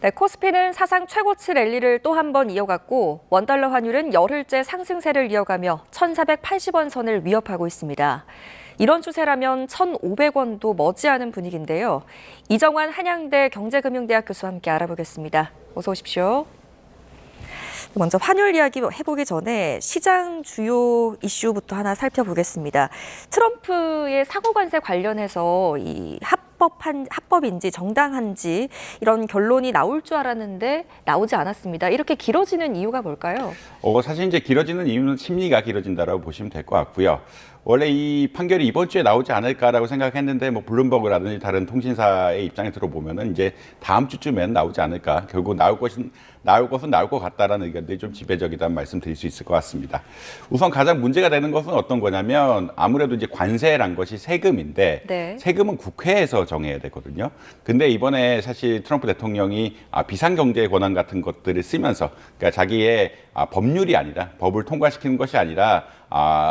네, 코스피는 사상 최고치 랠리를 또 한 번 이어갔고 원달러 환율은 열흘째 상승세를 이어가며 1,480원 선을 위협하고 있습니다. 이런 추세라면 1,500원도 머지않은 분위기인데요. 이정환 한양대 경제금융대학 교수와 함께 알아보겠습니다. 어서 오십시오. 먼저 환율 이야기 해보기 전에 시장 주요 이슈부터 하나 살펴보겠습니다. 트럼프의 상호관세 관련해서 이 합법인지 정당한지 이런 결론이 나올 줄 알았는데 나오지 않았습니다. 이렇게 길어지는 이유가 뭘까요? 사실 이제 길어지는 이유는 심리가 길어진다라고 보시면 될 것 같고요. 원래 이 판결이 이번 주에 나오지 않을까라고 생각했는데 뭐 블룸버그라든지 다른 통신사의 입장에 들어보면은 이제 다음 주쯤엔 나오지 않을까. 결국 나올 것은 나올 것 같다라는 의견들이 좀 지배적이다는 말씀 드릴 수 있을 것 같습니다. 우선 가장 문제가 되는 것은 어떤 거냐면 아무래도 이제 관세란 것이 세금인데 네. 세금은 국회에서 정해야 되거든요. 근데 이번에 사실 트럼프 대통령이 비상경제 권한 같은 것들을 쓰면서 그러니까 자기의 법률이 아니라 법을 통과시키는 것이 아니라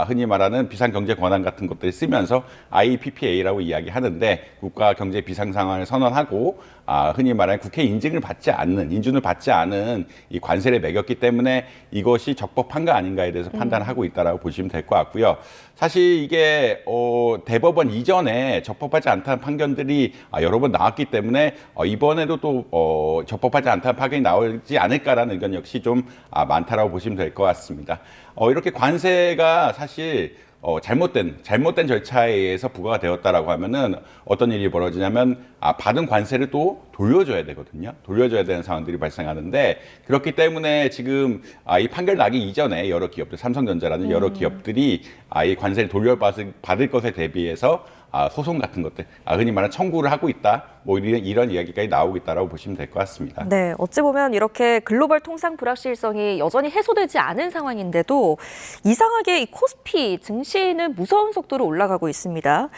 흔히 말하는 비상경제 권한 같은 것들을 쓰면서 IPPA라고 이야기하는데 국가 경제 비상 상황을 선언하고 흔히 말하는 국회 인증을 받지 않는 인준을 받지 않은 이 관세를 매겼기 때문에 이것이 적법한 거 아닌가에 대해서 판단하고 있다라고 보시면 될 것 같고요. 사실 이게 대법원 이전에 적법하지 않다는 판결들이 여러 번 나왔기 때문에 이번에도 또 적법하지 않다는 판결이 나오지 않을까라는 의견 역시 좀 많다라고 보시면 될 것 같습니다. 이렇게 관세가 사실 잘못된 절차에 의해서 부과가 되었다라고 하면은 어떤 일이 벌어지냐면 받은 관세를 또 돌려줘야 되거든요. 돌려줘야 되는 상황들이 발생하는데 그렇기 때문에 지금 이 판결 나기 이전에 여러 기업들, 삼성전자라는 여러 기업들이 이 관세를 돌려받을 것에 대비해서 소송 같은 것들, 흔히 말하는 청구를 하고 있다. 뭐 이런 이야기까지 나오고 있다라고 보시면 될 것 같습니다. 네, 어찌 보면 이렇게 글로벌 통상 불확실성이 여전히 해소되지 않은 상황인데도 이상하게 이 코스피 증시는 무서운 속도로 올라가고 있습니다.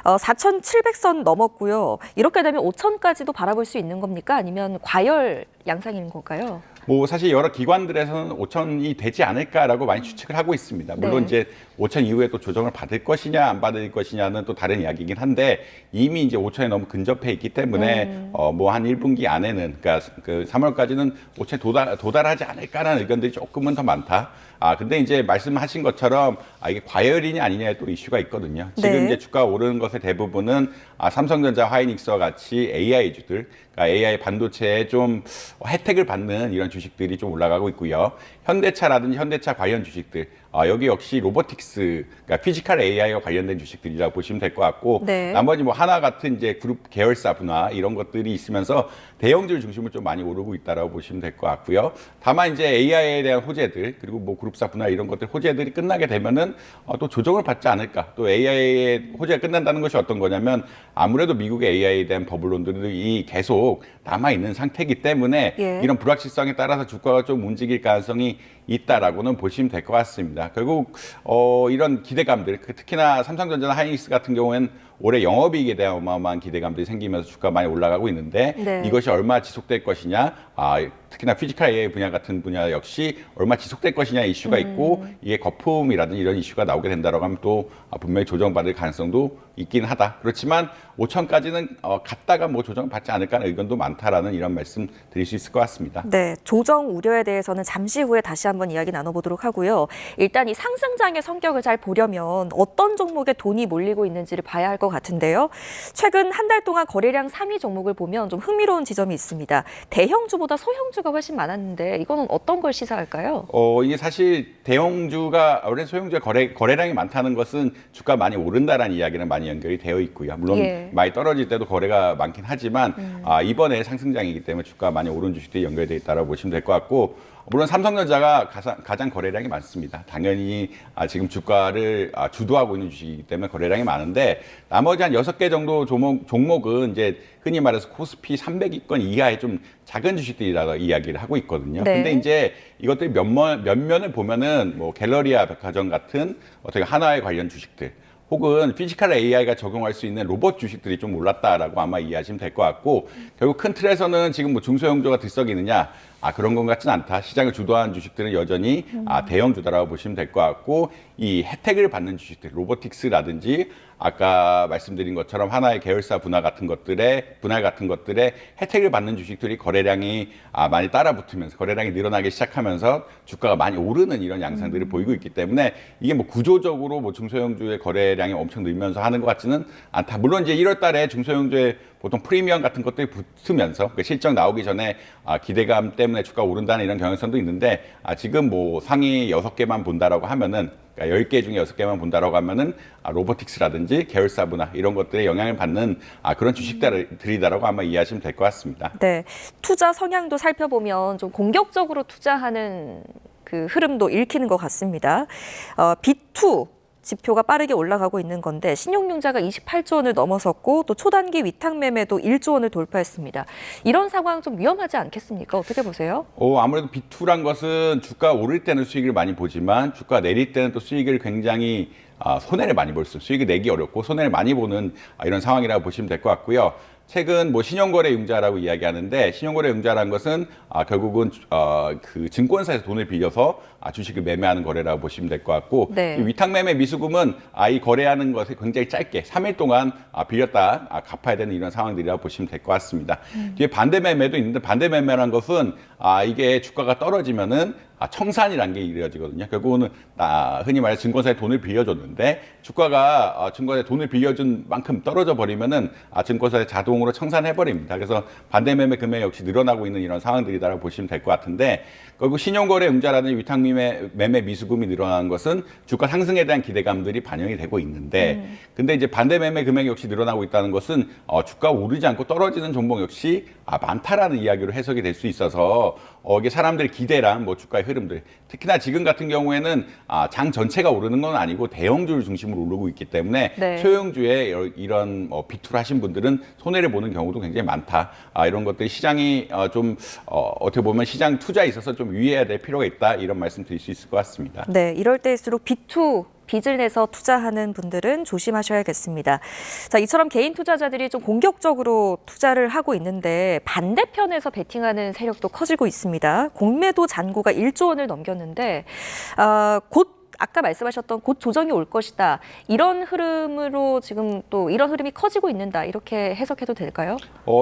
4,700선 넘었고요. 이렇게 되면 5,000까지도 바라볼 수 있는 겁니까? 아니면 과열 양상인 건가요? 뭐 사실 여러 기관들에서는 5천이 되지 않을까라고 많이 추측을 하고 있습니다. 물론 네. 이제 5천 이후에 또 조정을 받을 것이냐 안 받을 것이냐는 또 다른 이야기이긴 한데 이미 이제 5천에 너무 근접해 있기 때문에 뭐 한 1분기 안에는 그러니까 그 3월까지는 5천에 도달하지 않을까라는 의견들이 조금은 더 많다. 근데 이제 말씀하신 것처럼 이게 과열이냐 아니냐에 또 이슈가 있거든요. 지금 네. 이제 주가 오르는 것의 대부분은 삼성전자, 하이닉스와 같이 AI주들, 그러니까 AI 반도체에 좀 혜택을 받는 이런 주식들이 좀 올라가고 있고요. 현대차라든지 현대차 관련 주식들, 여기 역시 로보틱스, 그러니까 피지컬 AI와 관련된 주식들이라고 보시면 될 것 같고, 네. 나머지 뭐 하나 같은 이제 그룹 계열사 분화 이런 것들이 있으면서 대형주를 중심으로 좀 많이 오르고 있다라고 보시면 될 것 같고요. 다만 이제 AI에 대한 호재들 그리고 뭐 그룹사 분화 이런 것들 호재들이 끝나게 되면은 또 조정을 받지 않을까. 또 AI의 호재가 끝난다는 것이 어떤 거냐면 아무래도 미국의 AI에 대한 버블론들이 계속 남아 있는 상태이기 때문에 예. 이런 불확실성에 따라서 주가가 좀 움직일 가능성이 있다라고는 보시면 될 것 같습니다. 결국 이런 기대감들, 특히나 삼성전자나 하이닉스 같은 경우에는 올해 영업이익에 대한 어마어마한 기대감들이 생기면서 주가가 많이 올라가고 있는데 네. 이것이 얼마 지속될 것이냐, 특히나 피지컬 AI 분야 같은 분야 역시 얼마 지속될 것이냐 이슈가 있고 이게 거품이라든지 이런 이슈가 나오게 된다라고 하면 또 분명히 조정받을 가능성도 있긴 하다. 그렇지만 5천까지는 갔다가 뭐 조정받지 않을까 하는 의견도 많다라는 이런 말씀 드릴 수 있을 것 같습니다. 네, 조정 우려에 대해서는 잠시 후에 다시 한번 이야기 나눠보도록 하고요. 일단 이 상승장의 성격을 잘 보려면 어떤 종목에 돈이 몰리고 있는지를 봐야 할 것 같은데요. 최근 한 달 동안 거래량 3위 종목을 보면 좀 흥미로운 지점이 있습니다. 대형주보다 소형주가 훨씬 많았는데 이거는 어떤 걸 시사할까요? 이게 사실 대형주가 원래 소형주의 거래량이 많다는 것은 주가 많이 오른다라는 이야기는 많이 연결이 되어 있고요. 물론 예. 많이 떨어질 때도 거래가 많긴 하지만 이번에 상승장이기 때문에 주가 많이 오른 주식들이 연결되어 있다고 보시면 될 것 같고 물론 삼성전자가 가장 거래량이 많습니다. 당연히 지금 주가를 주도하고 있는 주식이기 때문에 거래량이 많은데 나머지 한 6개 정도 종목은 이제 흔히 말해서 코스피 300위권 이하의 좀 작은 주식들이라고 이야기를 하고 있거든요. 네. 근데 이제 이것들이 면면을 보면은 뭐 갤러리아 백화점 같은 어떻게 하나에 관련 주식들 혹은 피지컬 AI가 적용할 수 있는 로봇 주식들이 좀 올랐다라고 아마 이해하시면 될 것 같고 결국 큰 틀에서는 지금 뭐 중소형주가 들썩이느냐 그런 것 같지는 않다. 시장을 주도하는 주식들은 여전히 대형 주다라고 보시면 될 것 같고 이 혜택을 받는 주식들, 로보틱스라든지 아까 말씀드린 것처럼 하나의 계열사 분할 같은 것들의 혜택을 받는 주식들이 거래량이 많이 따라붙으면서 거래량이 늘어나기 시작하면서 주가가 많이 오르는 이런 양상들을 보이고 있기 때문에 이게 뭐 구조적으로 뭐 중소형주의 거래량이 엄청 늘면서 하는 것 같지는 않다. 물론 이제 1월 달에 중소형주의 보통 프리미엄 같은 것들이 붙으면서 그 실적 나오기 전에 기대감 때문에 주가가 오른다는 이런 경향성도 있는데 지금 뭐 상위 6개만 본다라고 하면은 그러니까 10개 중에 6개만 본다라고 하면은 로보틱스라든지 계열사 분할 이런 것들에 영향을 받는 그런 주식들이다라고 아마 이해하시면 될 것 같습니다. 네, 투자 성향도 살펴보면 좀 공격적으로 투자하는 그 흐름도 읽히는 것 같습니다. B2 지표가 빠르게 올라가고 있는 건데 신용융자가 28조 원을 넘어섰고 또 초단기 위탁 매매도 1조 원을 돌파했습니다. 이런 상황 좀 위험하지 않겠습니까? 어떻게 보세요? 아무래도 B2란 것은 주가 오를 때는 수익을 많이 보지만 주가 내릴 때는 또 수익을 굉장히 손해를 많이 볼 수, 수익을 내기 어렵고 손해를 많이 보는 이런 상황이라고 보시면 될 것 같고요. 최근 뭐 신용거래융자라고 이야기하는데 신용거래융자라는 것은 결국은 그 증권사에서 돈을 빌려서 주식을 매매하는 거래라고 보시면 될 것 같고 네. 이 위탁매매 미수금은 이 거래하는 것을 굉장히 짧게 3일 동안 빌렸다 갚아야 되는 이런 상황들이라고 보시면 될 것 같습니다. 뒤에 반대매매도 있는데 반대매매라는 것은 이게 주가가 떨어지면은 청산이라는 게 이루어지거든요. 결국은 흔히 말해 증권사에 돈을 빌려줬는데 주가가 증권사에 돈을 빌려준 만큼 떨어져 버리면은 증권사에 자동으로 청산해 버립니다. 그래서 반대매매 금액 역시 늘어나고 있는 이런 상황들이다라고 보시면 될 것 같은데 결국 신용거래융자라는 위탁매매 미수금이 늘어나는 것은 주가 상승에 대한 기대감들이 반영이 되고 있는데 근데 이제 반대매매 금액이 역시 늘어나고 있다는 것은 주가 오르지 않고 떨어지는 종목 역시 많다라는 이야기로 해석이 될 수 있어서 이게 사람들의 기대랑 뭐 주가의 흐름들 특히나 지금 같은 경우에는 장 전체가 오르는 건 아니고 대형주를 중심으로 오르고 있기 때문에 네. 소형주에 이런 비투를 하신 분들은 손해를 보는 경우도 굉장히 많다. 이런 것들이 시장이 좀 어떻게 보면 시장 투자에 있어서 좀 유의해야 될 필요가 있다. 이런 말씀 드릴 수 있을 것 같습니다. 네, 이럴 때일수록 B2 빚을 내서 투자하는 분들은 조심하셔야겠습니다. 자, 이처럼 개인 투자자들이 좀 공격적으로 투자를 하고 있는데 반대편에서 베팅하는 세력도 커지고 있습니다. 공매도 잔고가 1조 원을 넘겼는데 곧 아까 말씀하셨던 곧 조정이 올 것이다. 이런 흐름으로 지금 또 이런 흐름이 커지고 있는다. 이렇게 해석해도 될까요?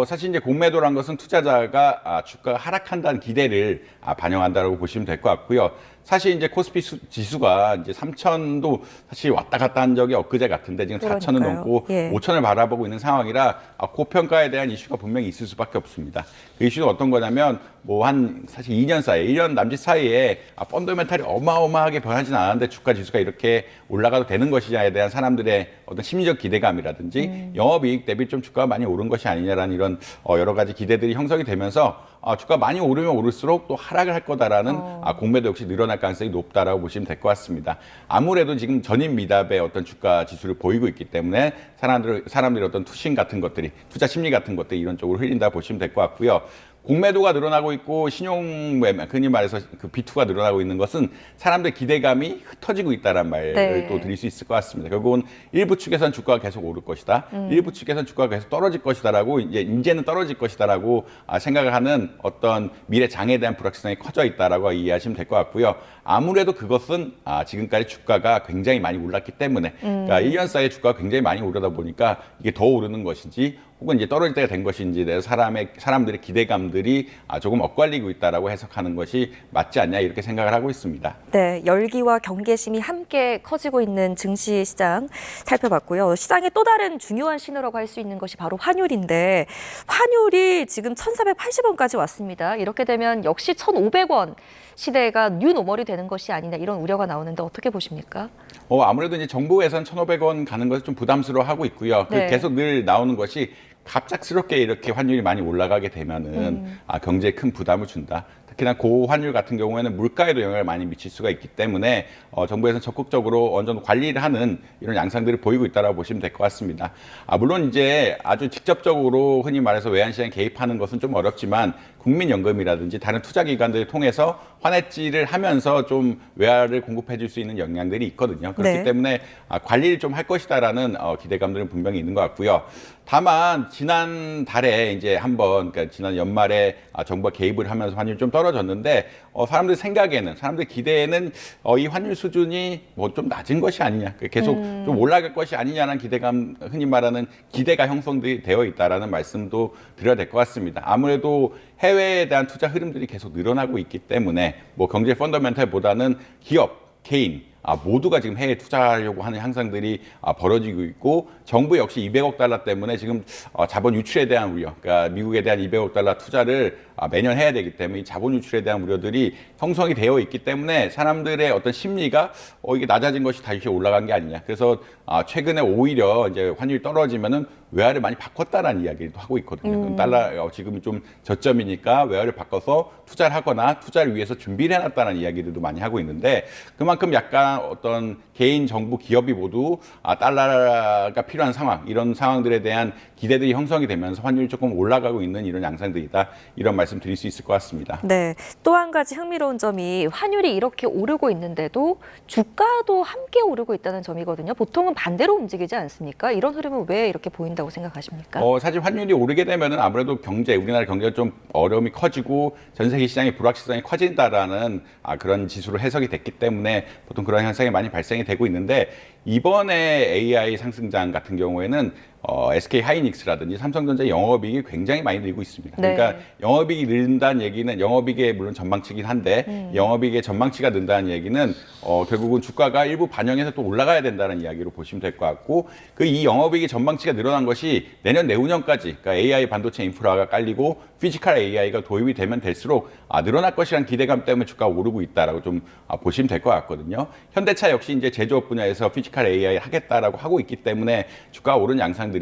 사실 이제 공매도란 것은 투자자가 주가가 하락한다는 기대를 반영한다고 보시면 될 것 같고요. 사실 이제 코스피 지수가 이제 3,000도 사실 왔다 갔다 한 적이 엊그제 같은데 지금 4,000을 넘고 5,000을 바라보고 있는 상황이라 고평가에 대한 이슈가 분명히 있을 수밖에 없습니다. 그 이슈는 어떤 거냐면 뭐 한 사실 2년 사이에 1년 남짓 사이에 펀더멘탈이 어마어마하게 변하지는 않았는데 주가 지수가 이렇게 올라가도 되는 것이냐에 대한 사람들의 어떤 심리적 기대감이라든지 영업이익 대비 좀 주가가 많이 오른 것이 아니냐라는 이런 여러 가지 기대들이 형성이 되면서 주가 많이 오르면 오를수록 또 하락을 할 거다라는 공매도 역시 늘어날 가능성이 높다라고 보시면 될 것 같습니다. 아무래도 지금 전임 미답의 어떤 주가 지수를 보이고 있기 때문에 사람들의 어떤 투심 같은 것들이 투자 심리 같은 것들이 이런 쪽으로 흘린다 보시면 될 것 같고요. 공매도가 늘어나고 있고 신용매매, 흔히 말해서 그 B2가 늘어나고 있는 것은 사람들 기대감이 흩어지고 있다는 말을 또 드릴 수 있을 것 같습니다. 결국은 일부 측에서는 주가가 계속 오를 것이다. 일부 측에서는 주가가 계속 떨어질 것이다라고 이제는 떨어질 것이다라고 생각을 하는 어떤 미래 장애에 대한 불확실성이 커져 있다라고 이해하시면 될 것 같고요. 아무래도 그것은 지금까지 주가가 굉장히 많이 올랐기 때문에 그러니까 1년 사이에 주가가 굉장히 많이 오르다 보니까 이게 더 오르는 것인지 혹은 이제 떨어질 때가 된 것인지에 대해서 사람들의 기대감들이 조금 엇갈리고 있다라고 해석하는 것이 맞지 않냐 이렇게 생각을 하고 있습니다. 네, 열기와 경계심이 함께 커지고 있는 증시 시장 살펴봤고요. 시장의 또 다른 중요한 신호라고 할 수 있는 것이 바로 환율인데 환율이 지금 1,480원까지 왔습니다. 이렇게 되면 역시 1,500원 시대가 뉴 노멀이 되는 것이 아니냐 이런 우려가 나오는데 어떻게 보십니까? 아무래도 이제 정부에서는 1,500원 가는 것을 좀 부담스러워하고 있고요. 네. 계속 늘 나오는 것이 갑작스럽게 이렇게 환율이 많이 올라가게 되면은 경제에 큰 부담을 준다. 특히나 고환율 같은 경우에는 물가에도 영향을 많이 미칠 수가 있기 때문에 정부에서는 적극적으로 어느 정도 관리를 하는 이런 양상들을 보이고 있다고 보시면 될 것 같습니다. 물론 이제 아주 직접적으로 흔히 말해서 외환시장에 개입하는 것은 좀 어렵지만 국민연금이라든지 다른 투자기관들을 통해서 환해지를 하면서 좀 외화를 공급해 줄 수 있는 역량들이 있거든요. 그렇기 때문에 관리를 좀 할 것이다라는 기대감들은 분명히 있는 것 같고요. 다만 지난달에 이제 한번 그러니까 지난 연말에 정부가 개입을 하면서 환율이 좀 떨어졌는데 사람들 생각에는 사람들 기대에는 이 환율 수준이 뭐 좀 낮은 것이 아니냐 계속 좀 올라갈 것이 아니냐는 기대감 흔히 말하는 기대가 형성되어 있다라는 말씀도 드려야 될 것 같습니다. 아무래도 해외에 대한 투자 흐름들이 계속 늘어나고 있기 때문에 뭐 경제 펀더멘탈보다는 기업, 개인 모두가 지금 해외에 투자하려고 하는 향상들이 벌어지고 있고 정부 역시 200억 달러 때문에 지금 자본 유출에 대한 우려, 그러니까 미국에 대한 200억 달러 투자를 매년 해야 되기 때문에 이 자본 유출에 대한 우려들이 형성이 되어 있기 때문에 사람들의 어떤 심리가 이게 낮아진 것이 다시 올라간 게 아니냐. 그래서 최근에 오히려 이제 환율이 떨어지면은 외화를 많이 바꿨다라는 이야기도 하고 있거든요. 달러 지금 좀 저점이니까 외화를 바꿔서 투자를 하거나 투자를 위해서 준비를 해놨다는 이야기들도 많이 하고 있는데 그만큼 약간 어떤 개인, 정부, 기업이 모두 달러가 필요한 상황, 이런 상황들에 대한 기대들이 형성이 되면서 환율이 조금 올라가고 있는 이런 양상들이다. 이런 말씀 드릴 수 있을 것 같습니다. 네, 또 한 가지 흥미로운 점이 환율이 이렇게 오르고 있는데도 주가도 함께 오르고 있다는 점이거든요. 보통은 반대로 움직이지 않습니까? 이런 흐름은 왜 이렇게 보인다고 생각하십니까? 사실 환율이 오르게 되면은 아무래도 우리나라 경제가 좀 어려움이 커지고 전 세계 시장의 불확실성이 커진다라는 그런 지수로 해석이 됐기 때문에 보통 그런 현상이 많이 발생이 되고 있는데 이번에 AI 상승장 같은 경우에는 SK 하이닉스라든지 삼성전자 영업이익이 굉장히 많이 늘고 있습니다. 네. 그러니까 영업이익이 는다는 얘기는 영업이익의 물론 전망치긴 한데 영업이익의 전망치가 는다는 얘기는 결국은 주가가 일부 반영해서 또 올라가야 된다는 이야기로 보시면 될 것 같고 이 영업이익의 전망치가 늘어난 것이 내년 내후년까지 그러니까 AI 반도체 인프라가 깔리고 피지컬 AI가 도입이 되면 될수록 늘어날 것이라는 기대감 때문에 주가가 오르고 있다라고 좀 보시면 될 것 같거든요. 현대차 역시 이제 제조업 분야에서 피지컬 AI 하겠다라고 하고 있기 때문에 주가가 오른 양상들이라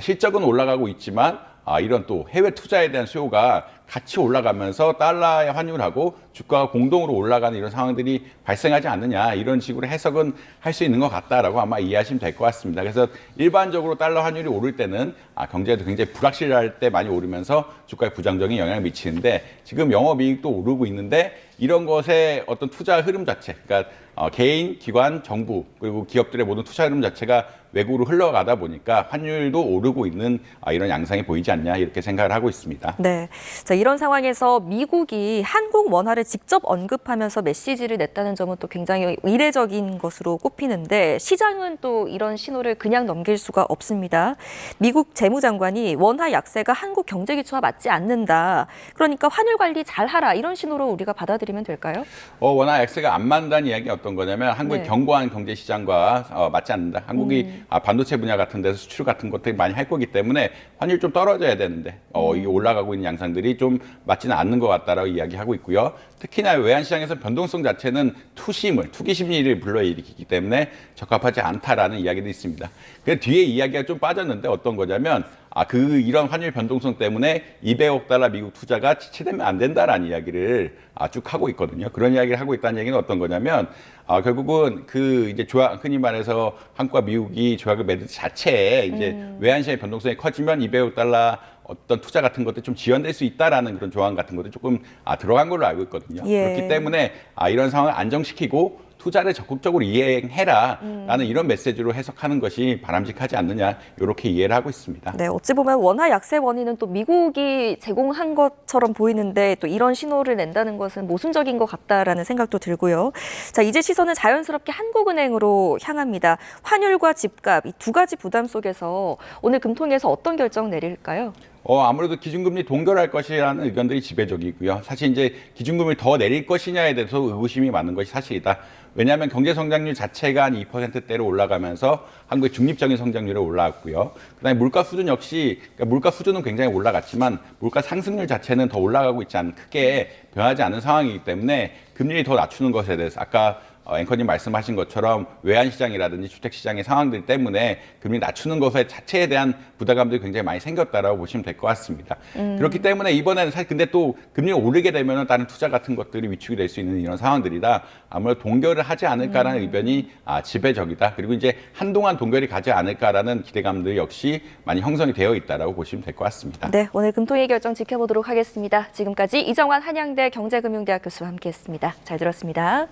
실적은 올라가고 있지만 이런 또 해외 투자에 대한 수요가 같이 올라가면서 달러의 환율하고 주가가 공동으로 올라가는 이런 상황들이 발생하지 않느냐 이런 식으로 해석은 할 수 있는 것 같다라고 아마 이해하시면 될 것 같습니다. 그래서 일반적으로 달러 환율이 오를 때는 경제도 굉장히 불확실할 때 많이 오르면서 주가에 부정적인 영향을 미치는데 지금 영업이익도 오르고 있는데 이런 것의 어떤 투자 흐름 자체, 그러니까 개인, 기관, 정부 그리고 기업들의 모든 투자 흐름 자체가 외국으로 흘러가다 보니까 환율도 오르고 있는 이런 양상이 보이지 않냐 이렇게 생각을 하고 있습니다. 네, 자, 이런 상황에서 미국이 한국 원화를 직접 언급하면서 메시지를 냈다는 점은 또 굉장히 이례적인 것으로 꼽히는데 시장은 또 이런 신호를 그냥 넘길 수가 없습니다. 미국 재무장관이 원화 약세가 한국 경제 기초와 맞지 않는다. 그러니까 환율 관리 잘하라 이런 신호로 우리가 받아들이면 될까요? 원화 약세가 안 맞는다는 이야기가 어떤 거냐면 한국의 네. 견고한 경제 시장과 맞지 않는다. 한국이 반도체 분야 같은 데서 수출 같은 것들이 많이 할 거기 때문에 환율 좀 떨어져야 되는데 이게 올라가고 있는 양상들이 좀 맞지는 않는 것 같다라고 이야기하고 있고요. 특히나 외환시장에서 변동성 자체는 투기 심리를 불러일으키기 때문에 적합하지 않다라는 이야기도 있습니다. 그 뒤에 이야기가 좀 빠졌는데 어떤 거냐면 이런 환율 변동성 때문에 200억 달러 미국 투자가 지체되면 안 된다라는 이야기를 쭉 하고 있거든요. 그런 이야기를 하고 있다는 얘기는 어떤 거냐면 결국은 이제 흔히 말해서 한국과 미국이 조약을 맺은 자체에 이제 외환시장의 변동성이 커지면 200억 달러 어떤 투자 같은 것도 좀 지연될 수 있다라는 그런 조항 같은 것도 조금 들어간 걸로 알고 있거든요. 예. 그렇기 때문에 이런 상황을 안정시키고 투자를 적극적으로 이행해라라는 이런 메시지로 해석하는 것이 바람직하지 않느냐 이렇게 이해를 하고 있습니다. 네, 어찌 보면 원화 약세 원인은 또 미국이 제공한 것처럼 보이는데 또 이런 신호를 낸다는 것은 모순적인 것 같다라는 생각도 들고요. 자, 이제 시선은 자연스럽게 한국은행으로 향합니다. 환율과 집값 이 두 가지 부담 속에서 오늘 금통위에서 어떤 결정 내릴까요? 아무래도 기준금리 동결할 것이라는 의견들이 지배적이고요. 사실 이제 기준금리를 더 내릴 것이냐에 대해서 의구심이 많은 것이 사실이다. 왜냐하면 경제 성장률 자체가 한 2%대로 올라가면서 한국의 중립적인 성장률이 올라왔고요. 그다음에 물가 수준 역시 그러니까 물가 수준은 굉장히 올라갔지만 물가 상승률 자체는 더 올라가고 있지 않은 크게 변하지 않은 상황이기 때문에 금리를 더 낮추는 것에 대해서 아까 앵커님 말씀하신 것처럼 외환시장이라든지 주택시장의 상황들 때문에 금리 낮추는 것에 자체에 대한 부담감들이 굉장히 많이 생겼다라고 보시면 될 것 같습니다. 그렇기 때문에 이번에는 사실 근데 또 금리가 오르게 되면 다른 투자 같은 것들이 위축이 될 수 있는 이런 상황들이라 아무래도 동결을 하지 않을까라는 의견이 지배적이다. 그리고 이제 한동안 동결이 가지 않을까라는 기대감들 역시 많이 형성이 되어 있다라고 보시면 될 것 같습니다. 네, 오늘 금통위 결정 지켜보도록 하겠습니다. 지금까지 이정환 한양대 경제금융대학 교수와 함께했습니다. 잘 들었습니다.